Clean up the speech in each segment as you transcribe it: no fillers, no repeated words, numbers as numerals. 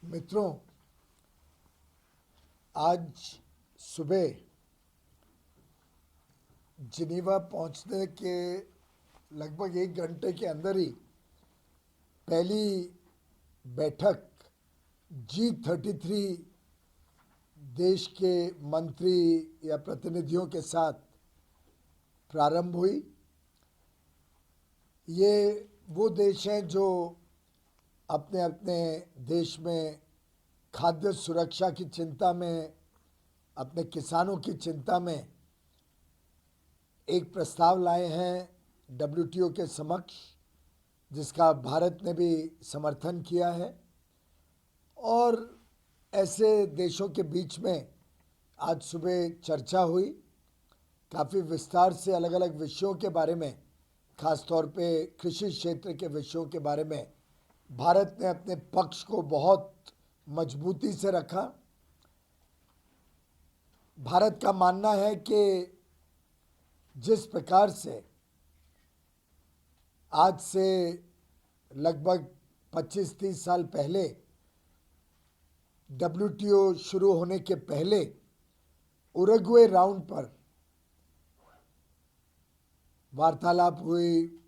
मित्रों, आज सुबह जिनीवा पहुंचने के लगभग 1 घंटे के अंदर ही पहली बैठक G33 देश के मंत्री या प्रतिनिधियों के साथ प्रारंभ हुई। ये वो देश हैं जो अपने अपने देश में खाद्य सुरक्षा की चिंता में, अपने किसानों की चिंता में एक प्रस्ताव लाए हैं WTO के समक्ष, जिसका भारत ने भी समर्थन किया है। और ऐसे देशों के बीच में आज सुबह चर्चा हुई, काफ़ी विस्तार से अलग अलग विषयों के बारे में, खास तौर पे कृषि क्षेत्र के विषयों के बारे में भारत ने अपने पक्ष को बहुत मजबूती से रखा। भारत का मानना है कि जिस प्रकार से आज से लगभग 25-30 साल पहले WTO शुरू होने के पहले उरुग्वे राउंड पर वार्तालाप हुई,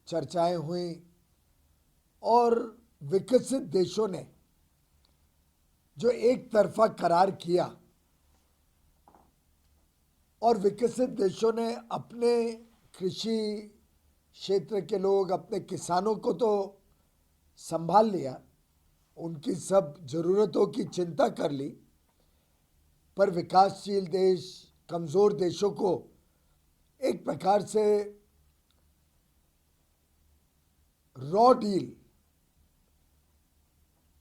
चर्चाएं हुई और विकसित देशों ने जो एक तरफा करार किया और विकसित देशों ने अपने कृषि क्षेत्र के लोग, अपने किसानों को तो संभाल लिया, उनकी सब ज़रूरतों की चिंता कर ली, पर विकासशील देश, कमज़ोर देशों को एक प्रकार से रॉ डील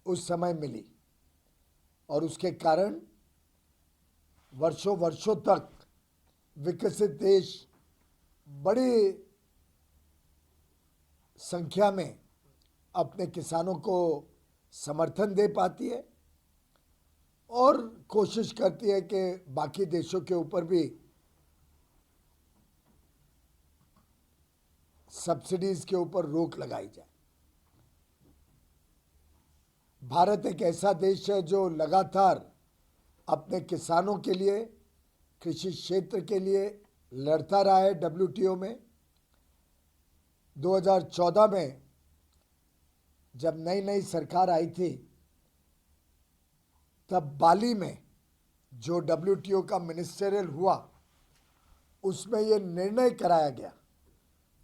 उस समय मिली और उसके कारण वर्षों वर्षों तक विकसित देश बड़ी संख्या में अपने किसानों को समर्थन दे पाती है और कोशिश करती है कि बाकी देशों के ऊपर भी सब्सिडीज के ऊपर रोक लगाई जाए। भारत एक ऐसा देश है जो लगातार अपने किसानों के लिए, कृषि क्षेत्र के लिए लड़ता रहा है WTO में। 2014 में जब नई नई सरकार आई थी, तब बाली में जो WTO का मिनिस्टरियल हुआ, उसमें ये निर्णय कराया गया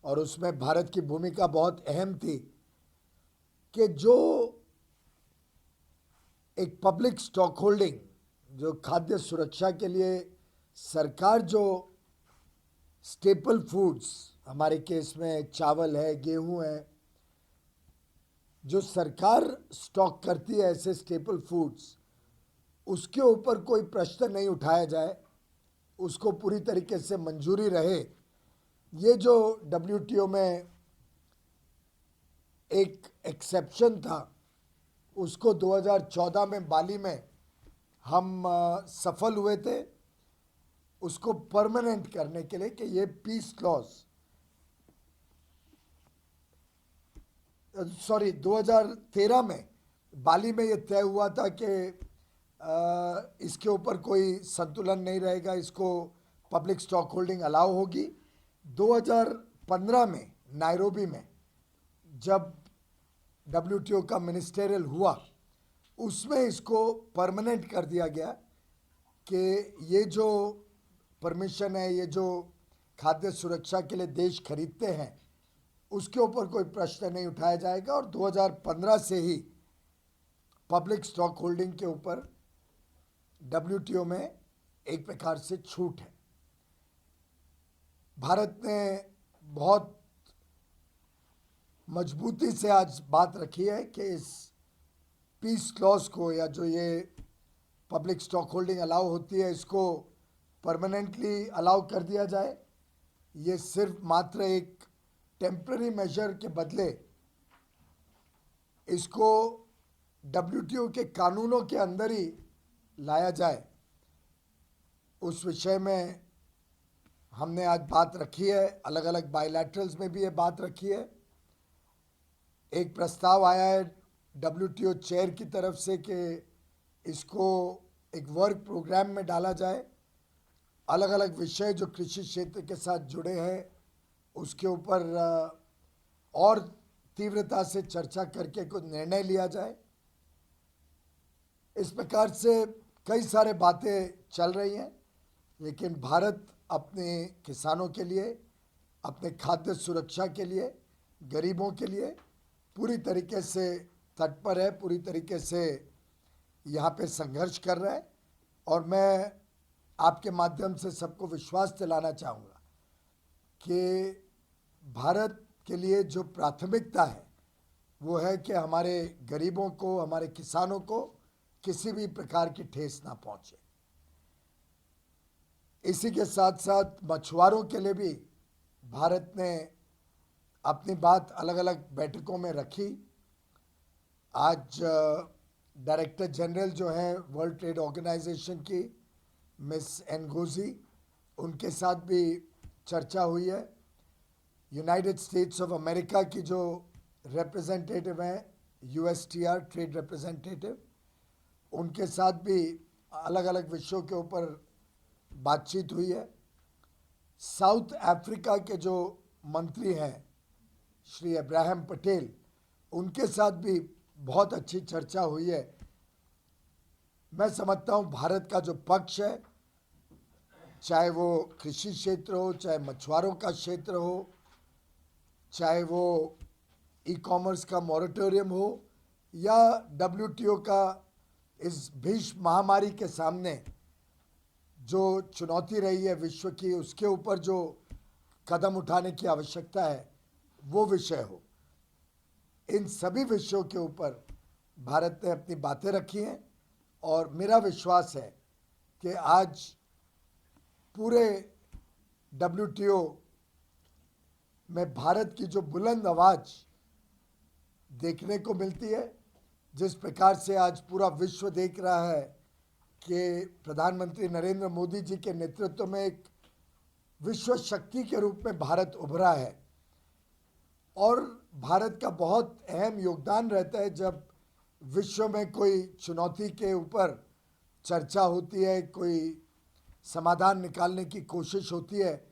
और उसमें भारत की भूमिका बहुत अहम थी कि जो एक पब्लिक स्टॉक होल्डिंग, जो खाद्य सुरक्षा के लिए सरकार जो स्टेपल फूड्स, हमारे केस में चावल है, गेहूं है, जो सरकार स्टॉक करती है ऐसे स्टेपल फूड्स, उसके ऊपर कोई प्रश्न नहीं उठाया जाए, उसको पूरी तरीके से मंजूरी रहे। ये जो WTO में एक एक्सेप्शन था, उसको 2014 में बाली में हम सफल हुए थे उसको परमानेंट करने के लिए कि ये पीस क्लॉज, 2013 में बाली में ये तय हुआ था कि इसके ऊपर कोई संतुलन नहीं रहेगा, इसको पब्लिक स्टॉक होल्डिंग अलाउ होगी। 2015 में नायरोबी में जब WTO का मिनिस्टेरियल हुआ, उसमें इसको परमानेंट कर दिया गया कि ये जो परमिशन है, ये जो खाद्य सुरक्षा के लिए देश खरीदते हैं, उसके ऊपर कोई प्रश्न नहीं उठाया जाएगा। और 2015 से ही पब्लिक स्टॉक होल्डिंग के ऊपर WTO में एक प्रकार से छूट है। भारत ने बहुत मजबूती से आज बात रखी है कि इस पीस क्लॉज को, या जो ये पब्लिक स्टॉक होल्डिंग अलाउ होती है, इसको परमानेंटली अलाउ कर दिया जाए। ये सिर्फ मात्र एक टेम्पररी मेजर के बदले इसको WTO के कानूनों के अंदर ही लाया जाए, उस विषय में हमने आज बात रखी है। अलग अलग बायलैटरल्स में भी ये बात रखी है। एक प्रस्ताव आया है डब्ल्यूटीओ चेयर की तरफ से कि इसको एक वर्क प्रोग्राम में डाला जाए। अलग अलग विषय जो कृषि क्षेत्र के साथ जुड़े हैं उसके ऊपर और तीव्रता से चर्चा करके कुछ निर्णय लिया जाए। इस प्रकार से कई सारे बातें चल रही हैं, लेकिन भारत अपने किसानों के लिए, अपने खाद्य सुरक्षा के लिए, गरीबों के लिए पूरी तरीके से तत्पर है, पूरी तरीके से यहाँ पे संघर्ष कर रहा है। और मैं आपके माध्यम से सबको विश्वास दिलाना चाहूँगा कि भारत के लिए जो प्राथमिकता है वो है कि हमारे गरीबों को, हमारे किसानों को किसी भी प्रकार की ठेस ना पहुंचे। इसी के साथ साथ मछुआरों के लिए भी भारत ने अपनी बात अलग अलग बैठकों में रखी। आज डायरेक्टर जनरल जो हैं वर्ल्ड ट्रेड ऑर्गेनाइजेशन की मिस एनगोजी, उनके साथ भी चर्चा हुई है। यूनाइटेड स्टेट्स ऑफ अमेरिका की जो रिप्रेजेंटेटिव हैं, यूएसटीआर ट्रेड रिप्रेजेंटेटिव, उनके साथ भी अलग अलग विषयों के ऊपर बातचीत हुई है। साउथ अफ्रीका के जो मंत्री हैं श्री इब्राहिम पटेल, उनके साथ भी बहुत अच्छी चर्चा हुई है। मैं समझता हूँ भारत का जो पक्ष है, चाहे वो कृषि क्षेत्र हो, चाहे मछुआरों का क्षेत्र हो, चाहे वो ई कॉमर्स का मॉरेटोरियम हो, या डब्ल्यूटीओ का इस भीषण महामारी के सामने जो चुनौती रही है विश्व की, उसके ऊपर जो कदम उठाने की आवश्यकता है वो विषय हो, इन सभी विषयों के ऊपर भारत ने अपनी बातें रखी हैं। और मेरा विश्वास है कि आज पूरे डब्ल्यूटीओ में भारत की जो बुलंद आवाज़ देखने को मिलती है, जिस प्रकार से आज पूरा विश्व देख रहा है कि प्रधानमंत्री नरेंद्र मोदी जी के नेतृत्व में एक विश्व शक्ति के रूप में भारत उभरा है। और भारत का बहुत अहम योगदान रहता है जब विश्व में कोई चुनौती के ऊपर चर्चा होती है, कोई समाधान निकालने की कोशिश होती है।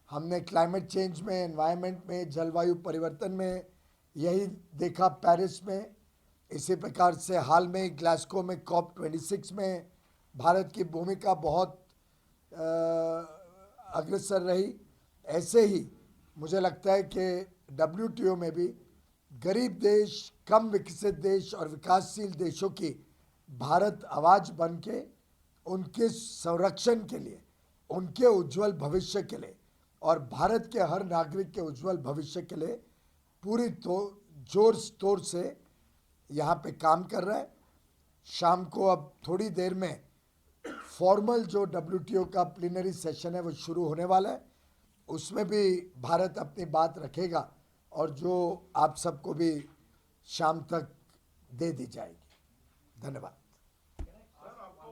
हमने क्लाइमेट चेंज में, एनवायरनमेंट में, जलवायु परिवर्तन में यही देखा, पेरिस में। इसी प्रकार से हाल में ग्लासगो में COP26 में भारत की भूमिका बहुत अग्रसर रही। ऐसे ही मुझे लगता है कि डब्ल्यूटीओ में भी गरीब देश, कम विकसित देश और विकासशील देशों की भारत आवाज़ बन के उनके संरक्षण के लिए, उनके उज्जवल भविष्य के लिए और भारत के हर नागरिक के उज्जवल भविष्य के लिए पूरी जोर तोर से यहाँ पे काम कर रहा है। शाम को अब थोड़ी देर में फॉर्मल जो डब्ल्यूटीओ का प्लीनरी सेशन है वो शुरू होने वाला है, उसमें भी भारत अपनी बात रखेगा और जो आप सबको भी शाम तक दे दी जाएगी। धन्यवाद। सर, आपको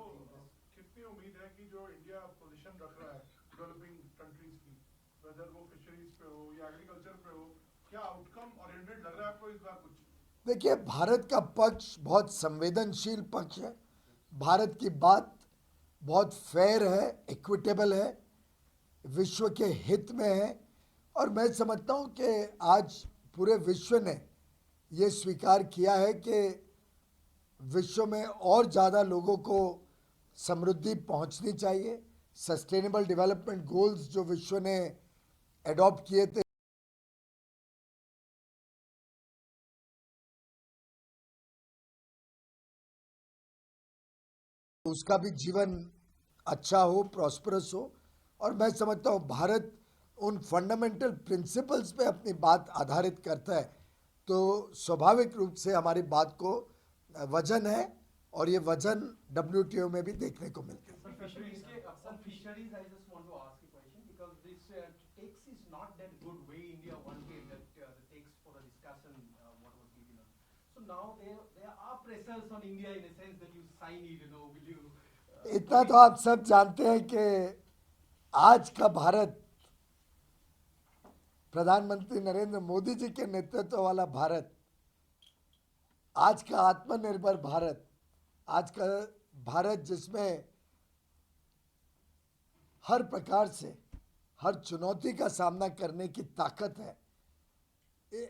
कितनी उम्मीद है कि जो इंडिया पोजीशन रख रहा है डेवलपिंग कंट्रीज की, वेदर वो फिशरीज पे हो या एग्रीकल्चर पे हो, क्या आउटकम ओरिएंटेड लग रहा है आपको इस बार कुछ? देखिए, भारत का पक्ष बहुत संवेदनशील पक्ष है। भारत की बात बहुत फेयर है, इक्विटेबल है, विश्व के हित में है। और मैं समझता हूँ कि आज पूरे विश्व ने ये स्वीकार किया है कि विश्व में और ज़्यादा लोगों को समृद्धि पहुँचनी चाहिए। सस्टेनेबल डेवलपमेंट गोल्स जो विश्व ने एडॉप्ट किए थे, उसका भी जीवन अच्छा हो, प्रॉस्परस हो। और मैं समझता हूँ भारत उन फंडामेंटल प्रिंसिपल्स पे अपनी बात आधारित करता है, तो स्वाभाविक रूप से हमारी बात को वजन है और ये वजन डब्ल्यूटीओ में भी देखने को मिलता है। Fisheries, I just want to ask a question because this text is not that good way India wanted that the text for the discussion what was given us. So now there are pressures on India in a sense that you sign it, will you? इतना तो आप सब जानते हैं कि आज का भारत, प्रधानमंत्री नरेंद्र मोदी जी के नेतृत्व वाला भारत आज का आत्मनिर्भर भारत, आज का भारत जिसमें हर प्रकार से हर चुनौती का सामना करने की ताकत है,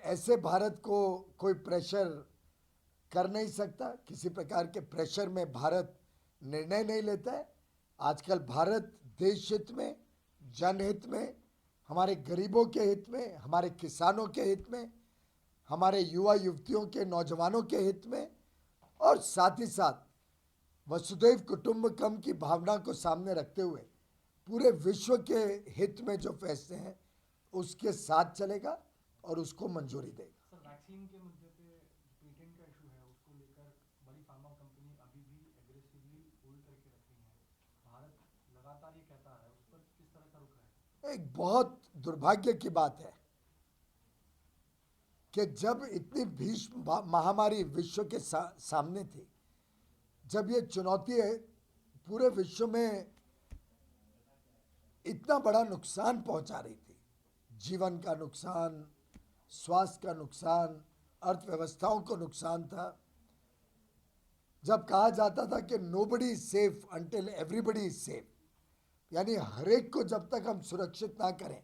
ऐसे भारत को कोई प्रेशर कर नहीं सकता। किसी प्रकार के प्रेशर में भारत निर्णय नहीं लेता है। आजकल भारत देश हित में, जनहित में, हमारे गरीबों के हित में, हमारे किसानों के हित में, हमारे युवा युवतियों के, नौजवानों के हित में, और साथ ही साथ वसुधैव कुटुंबकम की भावना को सामने रखते हुए पूरे विश्व के हित में जो फैसले हैं उसके साथ चलेगा और उसको मंजूरी देगा। सर, वैक्सीन के मुद्दे पे पेटेंट का इशू है, उसको लेकर बड़ी फार्मा कंपनी अभी भी एग्रेसिवली होल्ड करके रख रही है। भारत लगातार ये कहता है, उस पर किस तरह का रुख है? एक बहुत दुर्भाग्य की बात है कि जब इतनी भीषण महामारी विश्व के सामने थी, जब ये चुनौती पूरे विश्व में इतना बड़ा नुकसान पहुंचा रही थी, जीवन का नुकसान, स्वास्थ्य का नुकसान, अर्थव्यवस्थाओं को नुकसान था, जब कहा जाता था कि nobody is safe until everybody is safe, यानी हर एक को जब तक हम सुरक्षित ना करें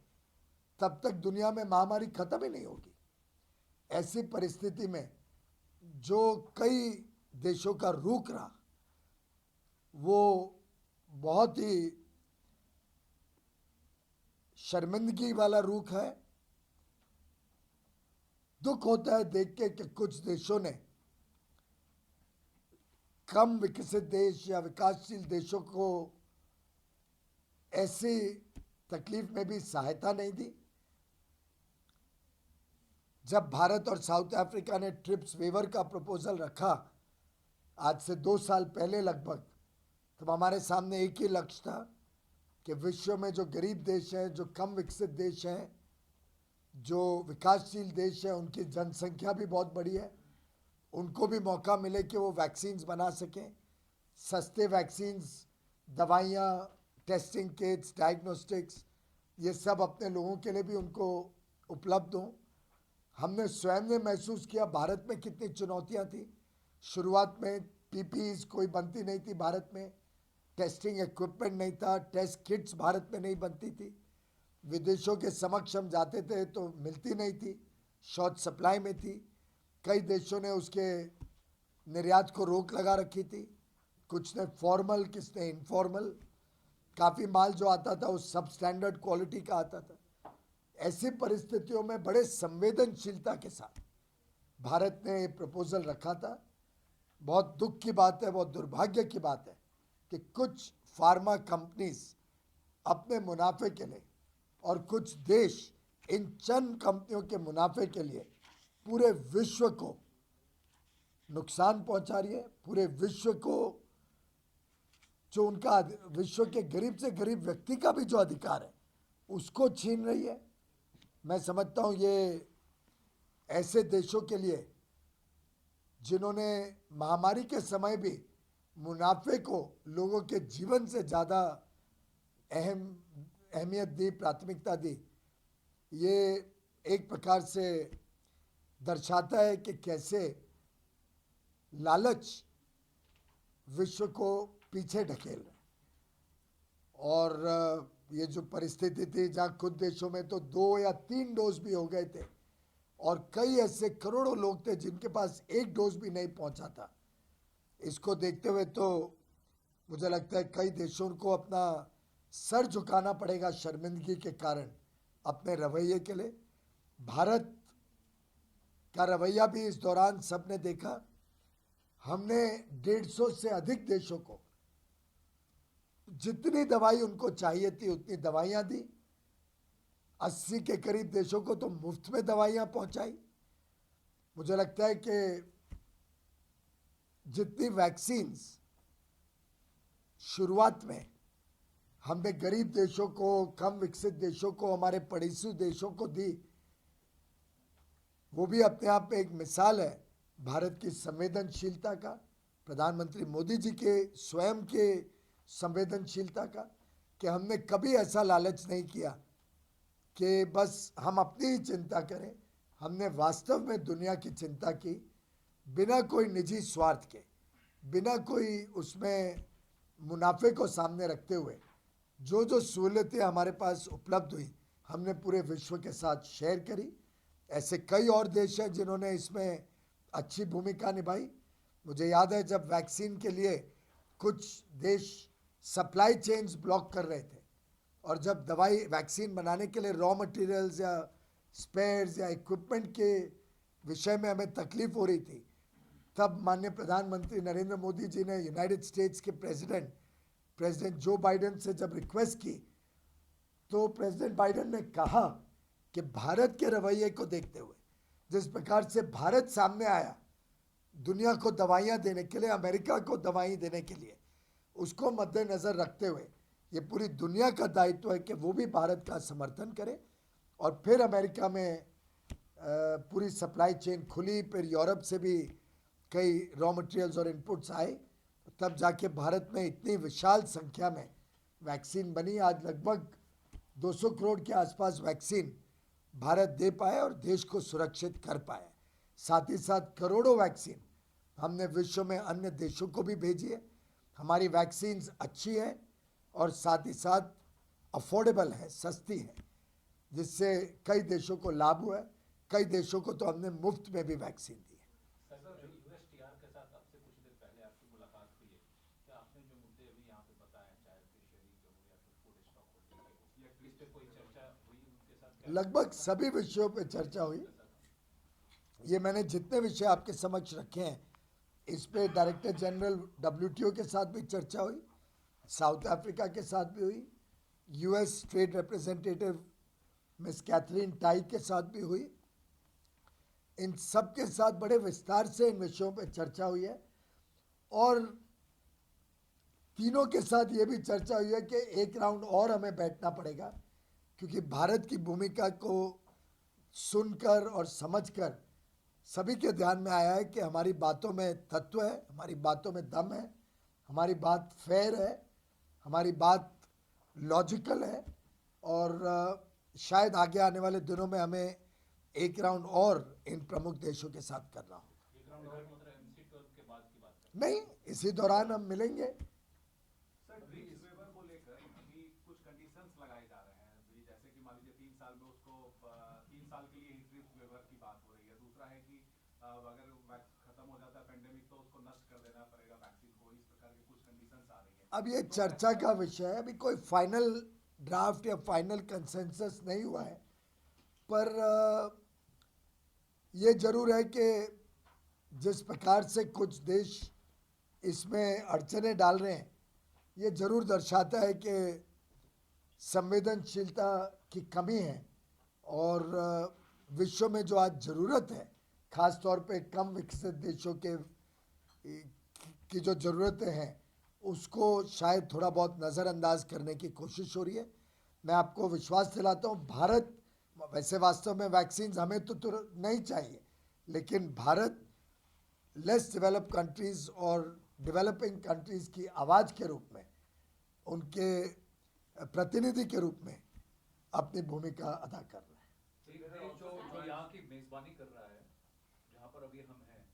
तब तक दुनिया में महामारी खत्म ही नहीं होगी। ऐसी परिस्थिति में जो कई देशों का रुख रहा वो बहुत ही शर्मिंदगी वाला रुख है। दुख होता है देख के कि कुछ देशों ने कम विकसित देश या विकासशील देशों को ऐसी तकलीफ में भी सहायता नहीं दी। जब भारत और साउथ अफ्रीका ने ट्रिप्स वेवर का प्रपोजल रखा आज से 2 साल पहले लगभग, तब हमारे सामने एक ही लक्ष्य था कि विश्व में जो गरीब देश हैं, जो कम विकसित देश हैं, जो विकासशील देश हैं, उनकी जनसंख्या भी बहुत बड़ी है, उनको भी मौका मिले कि वो वैक्सीन्स बना सकें, सस्ते वैक्सीन्स, दवाइयाँ, टेस्टिंग किट्स, डायग्नोस्टिक्स, ये सब अपने लोगों के लिए भी उनको उपलब्ध हों। हमने स्वयं ने महसूस किया भारत में कितनी चुनौतियाँ थी। शुरुआत में पीपीईज कोई बनती नहीं थी भारत में, टेस्टिंग इक्विपमेंट नहीं था, टेस्ट किट्स भारत में नहीं बनती थी, विदेशों के समक्ष हम जाते थे तो मिलती नहीं थी, शॉर्ट सप्लाई में थी। कई देशों ने उसके निर्यात को रोक लगा रखी थी, कुछ ने फॉर्मल, किसने इनफॉर्मल। काफ़ी माल जो आता था वो सब स्टैंडर्ड क्वालिटी का आता था। ऐसी परिस्थितियों में बड़े संवेदनशीलता के साथ भारत ने ये प्रपोजल रखा था। बहुत दुख की बात है, बहुत दुर्भाग्य की बात है कि कुछ फार्मा कंपनीज अपने मुनाफे के लिए और कुछ देश इन चंद कंपनियों के मुनाफे के लिए पूरे विश्व को नुकसान पहुंचा रही है। पूरे विश्व को, जो उनका विश्व के गरीब से गरीब व्यक्ति का भी जो अधिकार है उसको छीन रही है। मैं समझता हूँ ये ऐसे देशों के लिए जिन्होंने महामारी के समय भी मुनाफे को लोगों के जीवन से ज़्यादा अहमियत दी, प्राथमिकता दी, ये एक प्रकार से दर्शाता है कि कैसे लालच विश्व को पीछे ढकेल रहा है। और ये जो परिस्थिति थी जहाँ कुछ देशों में तो 2 या 3 डोज भी हो गए थे और कई ऐसे करोड़ों लोग थे जिनके पास 1 डोज भी नहीं पहुंचा था। इसको देखते हुए तो मुझे लगता है कई देशों को अपना सर झुकाना पड़ेगा शर्मिंदगी के कारण अपने रवैये के लिए। भारत का रवैया भी इस दौरान सबने देखा। हमने 150 से अधिक देशों को जितनी दवाई उनको चाहिए थी उतनी दवाइयाँ दी। 80 के करीब देशों को तो मुफ्त में दवाइयाँ पहुँचाई। मुझे लगता है कि जितनी वैक्सीन्स शुरुआत में हमने गरीब देशों को, कम विकसित देशों को, हमारे पड़ोसी देशों को दी, वो भी अपने आप में एक मिसाल है भारत की संवेदनशीलता का, प्रधानमंत्री मोदी जी के स्वयं के संवेदनशीलता का, कि हमने कभी ऐसा लालच नहीं किया कि बस हम अपनी ही चिंता करें। हमने वास्तव में दुनिया की चिंता की बिना कोई निजी स्वार्थ के, बिना कोई उसमें मुनाफे को सामने रखते हुए जो जो सहूलतें हमारे पास उपलब्ध हुई हमने पूरे विश्व के साथ शेयर करी। ऐसे कई और देश हैं जिन्होंने इसमें अच्छी भूमिका निभाई। मुझे याद है जब वैक्सीन के लिए कुछ देश सप्लाई चेन्स ब्लॉक कर रहे थे और जब दवाई वैक्सीन बनाने के लिए रॉ मटेरियल्स या स्पेयर्स या इक्विपमेंट के विषय में हमें तकलीफ हो रही थी, तब माननीय प्रधानमंत्री नरेंद्र मोदी जी ने यूनाइटेड स्टेट्स के प्रेसिडेंट जो बाइडेन से जब रिक्वेस्ट की तो प्रेसिडेंट बाइडेन ने कहा कि भारत के रवैये को देखते हुए जिस प्रकार से भारत सामने आया दुनिया को दवाइयाँ देने के लिए, अमेरिका को दवाई देने के लिए, उसको मद्देनज़र रखते हुए ये पूरी दुनिया का दायित्व है कि वो भी भारत का समर्थन करे। और फिर अमेरिका में पूरी सप्लाई चेन खुली, फिर यूरोप से भी कई रॉ मटेरियल्स और इनपुट्स आए, तब जाके भारत में इतनी विशाल संख्या में वैक्सीन बनी। आज लगभग 200 करोड़ के आसपास वैक्सीन भारत दे पाए और देश को सुरक्षित कर पाए। साथ ही साथ करोड़ों वैक्सीन हमने विश्व में अन्य देशों को भी भेजी है। हमारी वैक्सीन्स अच्छी है और साथ ही साथ अफोर्डेबल है, सस्ती है, जिससे कई देशों को लाभ हुआ है। कई देशों को तो हमने मुफ्त में भी वैक्सीन दी है। सर, यूएसटीआर के साथ आपसे कुछ देर पहले आपकी मुलाकात हुई है, क्या आपने जो मुद्दे अभी यहाँ पे बताए हैं, चाहे फिशरी के हो या फिर फूड स्टॉक होल्डिंग के हो, या इस पे कोई चर्चा हुई उनके साथ? लगभग सभी विषयों पे चर्चा हुई। ये मैंने जितने विषय आपके समक्ष रखे हैं इस पे डायरेक्टर जनरल WTO के साथ भी चर्चा हुई, साउथ अफ्रीका के साथ भी हुई, US trade representative miss Katherine Tai के साथ भी हुई। इन सब के साथ बड़े विस्तार से इन विषयों पे चर्चा हुई है और तीनों के साथ ये भी चर्चा हुई है कि एक राउंड और हमें बैठना पड़ेगा, क्योंकि भारत की भूमिका को सुनकर और समझकर सभी के ध्यान में आया है कि हमारी बातों में तत्व है, हमारी बातों में दम है, हमारी बात फेयर है, हमारी बात लॉजिकल है और शायद आगे आने वाले दिनों में हमें एक राउंड और इन प्रमुख देशों के साथ करना होगा। एक राउंड और मतलब MC12 के बाद की बात करें? नहीं, इसी दौरान हम मिलेंगे। सर, ब्रिक्स वेवर को लेकर अभी कुछ कंडीशंस लगाए जा रहे हैं, जैसे कि मान लीजिए 3 साल में उसको 3 साल के लिए ही ब्रिक्स वेवर की बात हो रही है। दूसरा है कि अगर खत्म हो जाता है पेंडेमिक तो उसको नष्ट कर देना पड़ेगा वैक्सीन को। इस प्रकार की कुछ कंडीशंस आ रही है। अब ये चर्चा का विषय है, अभी कोई फाइनल ड्राफ्ट या फाइनल कंसेंसस नहीं हुआ है, पर ये जरूर है कि जिस प्रकार से कुछ देश इसमें अड़चने डाल रहे हैं, ये जरूर दर्शाता है कि संवेदनशीलता की कमी है और विश्व में जो आज ज़रूरत है, ख़ास तौर पे कम विकसित देशों की जो ज़रूरतें हैं उसको शायद थोड़ा बहुत नज़रअंदाज करने की कोशिश हो रही है। मैं आपको विश्वास दिलाता हूँ, भारत वैसे वास्तव में वैक्सीन हमें तो तुरंत नहीं चाहिए, लेकिन भारत लेस डेवलप्ड कंट्रीज़ और डेवलपिंग कंट्रीज़ की आवाज़ के रूप में, उनके प्रतिनिधि के रूप में अपनी भूमिका अदा कर रहा है। एक देश जो यहाँ की मेजबानी कर रहा है, जहाँ पर अभी हम हैं,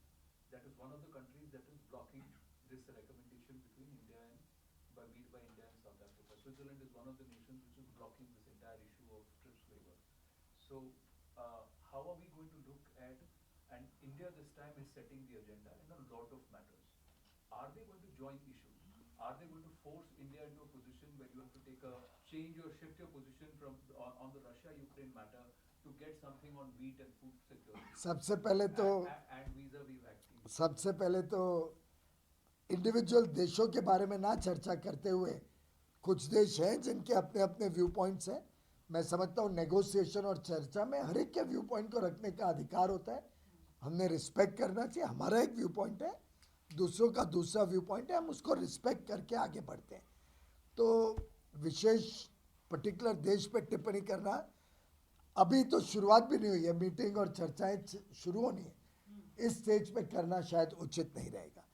that is one of the countries that is blocking this recommendation between India and made by India and South Africa. Switzerland is one of the nations which is blocking this entire issue of TRIPS waiver. So, how are we going to look at, and India this time is setting the agenda in a lot of matters. Are they going to join issues? Are they going to force India into a position where you have to change or shift your position from on the Russia-Ukraine matter to get something on wheat and food security? सबसे पहले तो and vis-a-vis vaccine. सबसे पहले तो individual देशों के बारे में ना चर्चा करते हुए, कुछ देश हैं जिनके अपने अपने व्यू पॉइंट्स हैं। मैं समझता हूँ नेगोशिएशन और चर्चा में हर एक के व्यू पॉइंट को रखने का अधिकार होता है, हमने रिस्पेक्ट करना चाहिए। हमारा एक व्यू पॉइंट है, दूसरों का दूसरा व्यू पॉइंट है, हम उसको रिस्पेक्ट करके आगे बढ़ते हैं। तो विशेष पर्टिकुलर देश पे टिप्पणी करना, अभी तो शुरुआत भी नहीं हुई है, मीटिंग और चर्चाएं शुरू होनी है, इस स्टेज पे करना शायद उचित नहीं रहेगा।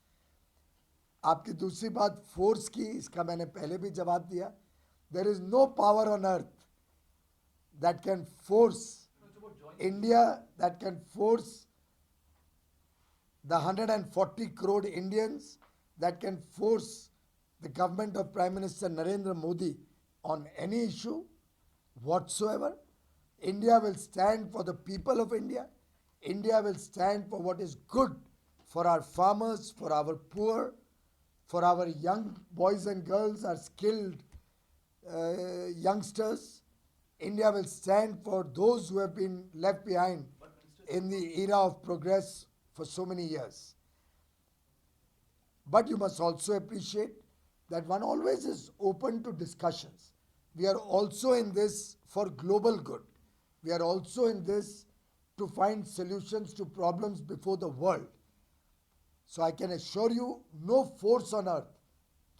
आपकी दूसरी बात फोर्स की, इसका मैंने पहले भी जवाब दिया। There is no power on earth that can force India, that can force the 140 crore Indians that can force the government of Prime Minister Narendra Modi on any issue whatsoever. India will stand for the people of India. India will stand for what is good for our farmers, for our poor, for our young boys and girls, our skilled youngsters. India will stand for those who have been left behind in the era of progress for so many years. But you must also appreciate that one always is open to discussions. We are also in this for global good. We are also in this to find solutions to problems before the world. So I can assure you, no force on earth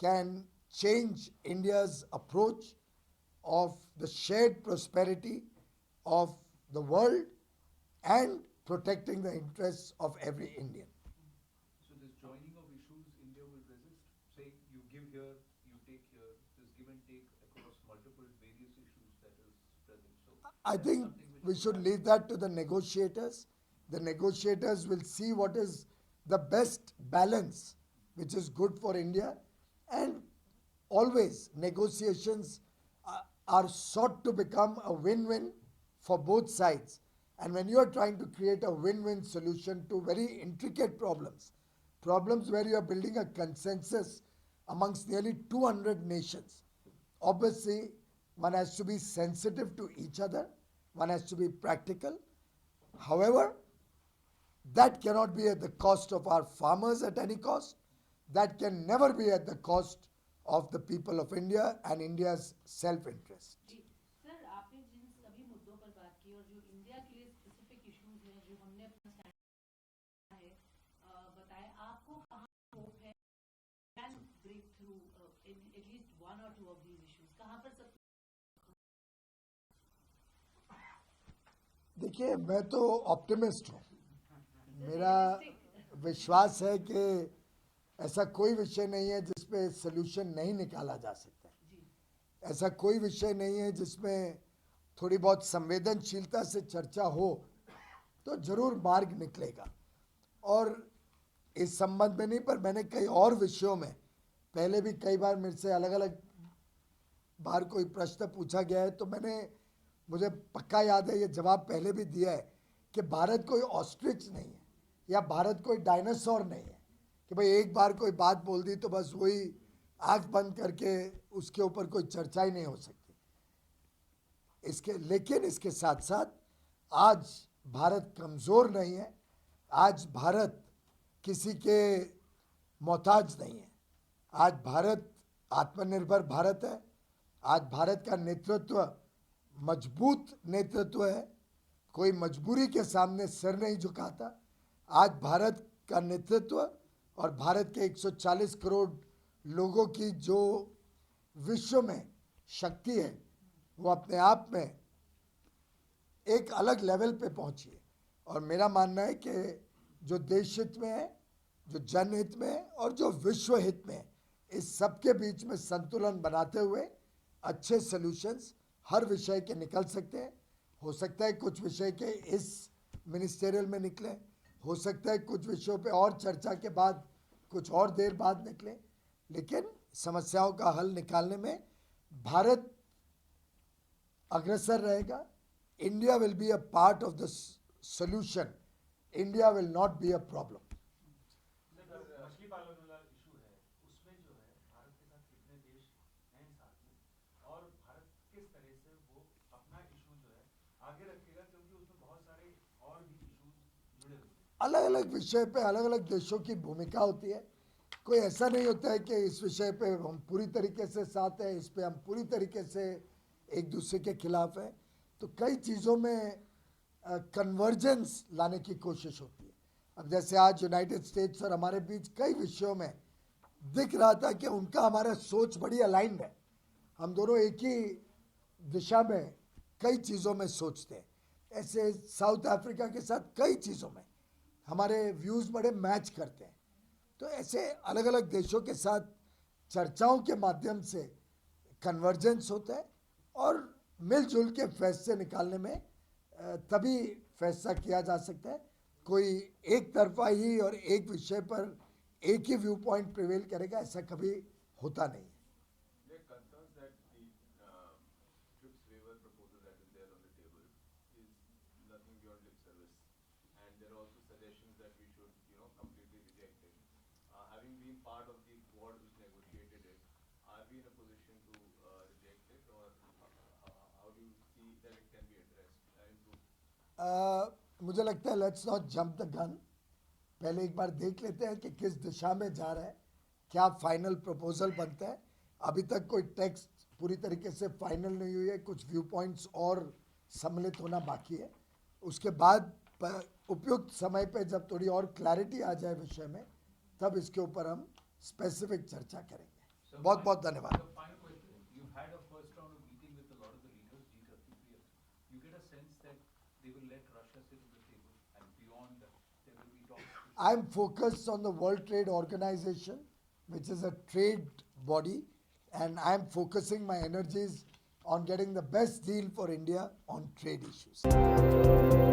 can change India's approach of the shared prosperity of the world and protecting the interests of every Indian. So this joining of issues India will resist, saying you give here, you take here, this give and take across multiple various issues that is present. So I that's think something which we is should not- leave that to the negotiators. The negotiators will see what is the best balance which is good for India, and always negotiations are sought to become a win-win for both sides. And when you are trying to create a win-win solution to very intricate problems, problems where you are building a consensus amongst nearly 200 nations, obviously one has to be sensitive to each other, one has to be practical. However, that cannot be at the cost of our farmers at any cost. That can never be at the cost of the people of India and India's self-interest. जी sir, आपने जिन सभी मुद्दों पर बात की और जो इंडिया के लिए स्पेसिफिक इश्यूज हैं जो हमने अपना स्टैंड है बताया, आपको कहाँ होप है can break through in at least one or two of these issues, कहाँ पर सब? देखिए, मैं तो ऑप्टिमिस्ट हूँ. मेरा विश्वास है कि ऐसा कोई विषय नहीं है जिसपे सलूशन नहीं निकाला जा सकता है. ऐसा कोई विषय नहीं है जिसमें थोड़ी बहुत संवेदनशीलता से चर्चा हो तो जरूर मार्ग निकलेगा. और इस संबंध में नहीं, पर मैंने कई और विषयों में पहले भी कई बार मेरे से अलग अलग बार कोई प्रश्न पूछा गया है, तो मुझे पक्का याद है, ये जवाब पहले भी दिया है कि भारत कोई ऑस्ट्रिच नहीं है या भारत कोई डायनासोर नहीं है कि भाई एक बार कोई बात बोल दी तो बस वही आंख बंद करके उसके ऊपर कोई चर्चा ही नहीं हो सकती. लेकिन इसके साथ साथ आज भारत कमज़ोर नहीं है. आज भारत किसी के मोहताज नहीं है. आज भारत आत्मनिर्भर भारत है. आज भारत का नेतृत्व मजबूत नेतृत्व है. कोई मजबूरी के सामने सिर नहीं झुकाता. आज भारत का नेतृत्व और भारत के 140 करोड़ लोगों की जो विश्व में शक्ति है वो अपने आप में एक अलग लेवल पे पहुंची है. और मेरा मानना है कि जो देश हित में है, जो जनहित में है और जो विश्व हित में है, इस सब के बीच में संतुलन बनाते हुए अच्छे सॉल्यूशंस हर विषय के निकल सकते हैं. हो सकता है कुछ विषय के इस मिनिस्टेरियल में निकले, हो सकता है कुछ विषयों पे और चर्चा के बाद कुछ और देर बाद निकले, लेकिन समस्याओं का हल निकालने में भारत अग्रसर रहेगा. India will be a part of the solution. India will not be a problem. मछली पालन वाला इशू है, उसमें जो है भारत के साथ कितने देश हैं साथ में, और भारत किस तरह से वो अपना इशू जो है आगे रखेगा, क्योंकि उसमें बहुत सारे और भी इशूज जुड़े हुए हैं. अलग अलग विषय पे अलग अलग देशों की भूमिका होती है. कोई ऐसा नहीं होता है कि इस विषय पे हम पूरी तरीके से साथ हैं, इस पे हम पूरी तरीके से एक दूसरे के खिलाफ हैं. तो कई चीज़ों में कन्वर्जेंस लाने की कोशिश होती है. अब जैसे आज यूनाइटेड स्टेट्स और हमारे बीच कई विषयों में दिख रहा था कि उनका हमारा सोच बड़ी अलाइंड है. हम दोनों एक ही दिशा में कई चीज़ों में सोचते हैं. ऐसे साउथ अफ्रीका के साथ कई चीज़ों में हमारे व्यूज़ बड़े मैच करते हैं. तो ऐसे अलग अलग देशों के साथ चर्चाओं के माध्यम से कन्वर्जेंस होता है और मिलजुल के फैसले निकालने में तभी फैसला किया जा सकता है. कोई एक तरफा ही और एक विषय पर एक ही व्यू पॉइंट प्रिवेल करेगा, ऐसा कभी होता नहीं है. There are concerns that the TRIPS waiver proposal that is there on the table is nothing beyond lip service, and there are also suggestions that we should, completely reject it. Having been part of the board which negotiated it, are we in a position to reject it, or how do you see that it can be addressed, improved? मुझे लगता है let's not jump the gun. पहले एक बार देख लेते हैं कि किस दिशा में जा रहा है, क्या फाइनल प्रपोजल बनता है. अभी तक कोई टेक्स्ट पूरी तरीके से फाइनल नहीं हुई है, कुछ व्यू पॉइंट्स और सम्मिलित होना बाकी है. उसके बाद उपयुक्त समय पे जब थोड़ी और क्लैरिटी आ जाए विषय में, तब इसके ऊपर हम स्पेसिफिक चर्चा करेंगे. बहुत बहुत धन्यवाद. So final question, you had a first round of meeting with a lot of the leaders, G33. You get a sense that they will let Russia sit at the table, and beyond that, there will be talks. I am focused on the World Trade Organization, which is a trade body, and I am focusing my energies on getting the best deal for India on trade issues.